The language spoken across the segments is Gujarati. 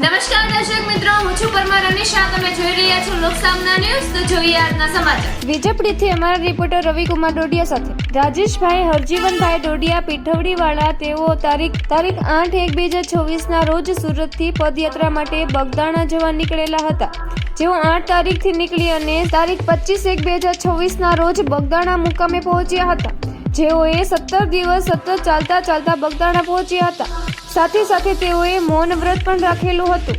નમસ્કાર દર્શક મિત્રો, હું છું પરમાર અનિશા. તમે જોઈ રહ્યા છો લોકસામના ન્યૂઝ. તો જોઈએ આજના સમાચાર. વિજયપુરીથી અમારા રિપોર્ટર રવિકુમાર ડોડિયા સાથે રાજેશભાઈ હરજીવનભાઈ ડોડિયા પીઠવડીવાળા. તેઓ તારીખ 8/1/2024 ના રોજ સુરતથી પદયાત્રા માટે બગદાણા જવા નીકળેલા હતા. જેઓ 8 તારીખથી નીકળી અને તારીખ 25/1/2024 ના રોજ બગદાણા મુકામે પહોંચ્યા હતા. જેઓએ 17 દિવસ સતત ચાલતા બગદાણા પહોંચ્યા હતા. સાથે તેઓએ મૌન વ્રત પણ રાખેલું હતું.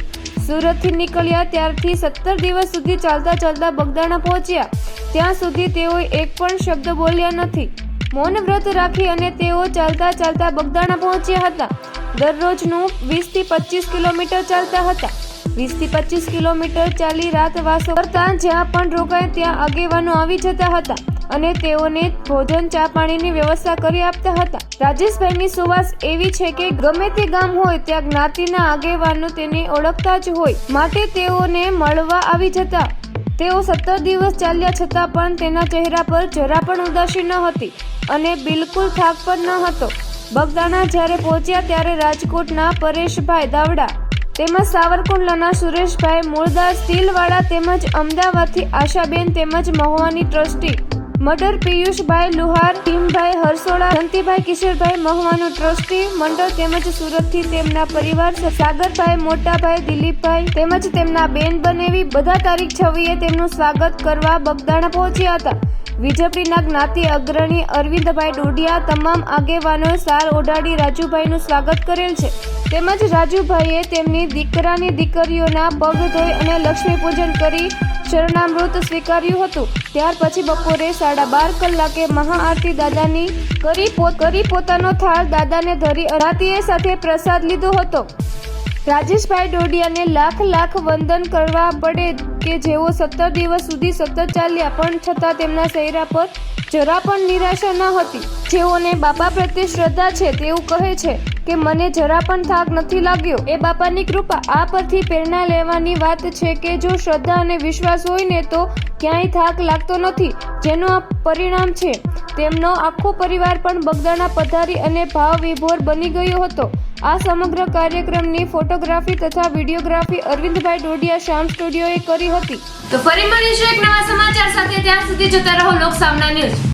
સુરતથી નીકળ્યા ત્યારથી 17 દિવસ સુધી ચાલતા બગદાણા પહોંચ્યા. ત્યાં સુધી તેઓએ એક પણ શબ્દ બોલ્યા નથી. મૌન વ્રત રાખી અને તેઓ ચાલતા બગદાણા પહોંચ્યા હતા. દરરોજનું 20 થી 25 કિલોમીટર ચાલતા હતા. 20 થી 25 કિલોમીટર ચાલી રાતવાસો કરતા જ્યાં પણ રોકાય ત્યાં આગેવાનો આવી જતા હતા અને તેઓને ભોજન ચા પાણીની વ્યવસ્થા કરી આપતા હતા. રાજેશભાઈની સુવાસ એવી છે કે ગમે તે ગામ હોય ત્યાં જ્ઞાતિના આગેવાનો તેને ઓળખતા જ હોય, માટે તેઓને મળવા આવી જતા. તેઓ 17 દિવસ ચાલ્યા છતાં પણ તેના ચહેરા પર જરા પણ ઉદાસી ન હતી અને બિલકુલ થાક પણ ન હતો. બગદાણા જ્યારે પહોંચ્યા ત્યારે રાજકોટના પરેશભાઈ દાવડા તેમજ સાવરકુંડલાના સુરેશભાઈ મૂળદાસ તિલવાળા તેમજ અમદાવાદથી આશાબેન તેમજ મહુવાની ટ્રસ્ટી મર્ડર પિયુષભાઈ લુહાર, ભીમભાઈ હરસોડા, ધનતીભાઈ કિશોરભાઈ મહુવાનું ટ્રસ્ટી મંડળ તેમજ સુરતથી તેમના પરિવાર સાગરભાઈ, મોટાભાઈ, દિલીપભાઈ તેમજ તેમના બેન બનેવી બધા તારીખ 26 તેમનું સ્વાગત કરવા બગદાણા પહોંચ્યા હતા. વિજયપુરીના જ્ઞાતિ અગ્રણી અરવિંદભાઈ ડોડિયા તમામ આગેવાનોએ સાર ઓઢાડી રાજુભાઈનું સ્વાગત કરેલ છે. તેમજ રાજુભાઈએ તેમની દીકરાની દીકરીઓના પગ ધોઈ અને લક્ષ્મી પૂજન કરી શરણામૃત સ્વીકાર્યું હતું. ત્યાર પછી બપોરે 12:30 કલાકે મહાઆરતી દાદાની કરી પોતાનો થાળ દાદાને ધરી આરતીએ સાથે પ્રસાદ લીધો હતો. રાજેશભાઈ ડોડિયાને લાખ વંદન કરવા પડે કે જેઓ 17 દિવસ સુધી સતત ચાલ્યા પણ છતાં તેમના ચહેરા પર જરા પણ નિરાશા ન હતી. જેઓને બાપા પ્રત્યે શ્રદ્ધા છે તેવું કહે છે કે મને જરા પણ થાક નથી લાગ્યો. એ બાપાની કૃપા. આ પરથી પ્રેરણા લેવાની વાત છે કે જો શ્રદ્ધા અને વિશ્વાસ હોય ને તો ક્યાંય થાક લાગતો નથી, જેનું આ પરિણામ છે. તેમનો આખો પરિવાર પણ બગદાણા પધારી અને ભાવ વિભોર બની ગયો હતો. આ સમગ્ર કાર્યક્રમની ફોટોગ્રાફી તથા વિડીયોગ્રાફી અરવિંદભાઈ ડોડિયા શ્યામ સ્ટુડિયોએ કરી હતી. તો ફરી મળીશું એક નવા સમાચાર સાથે. ત્યાં સુધી જોતા રહો લોકસામના ન્યૂઝ.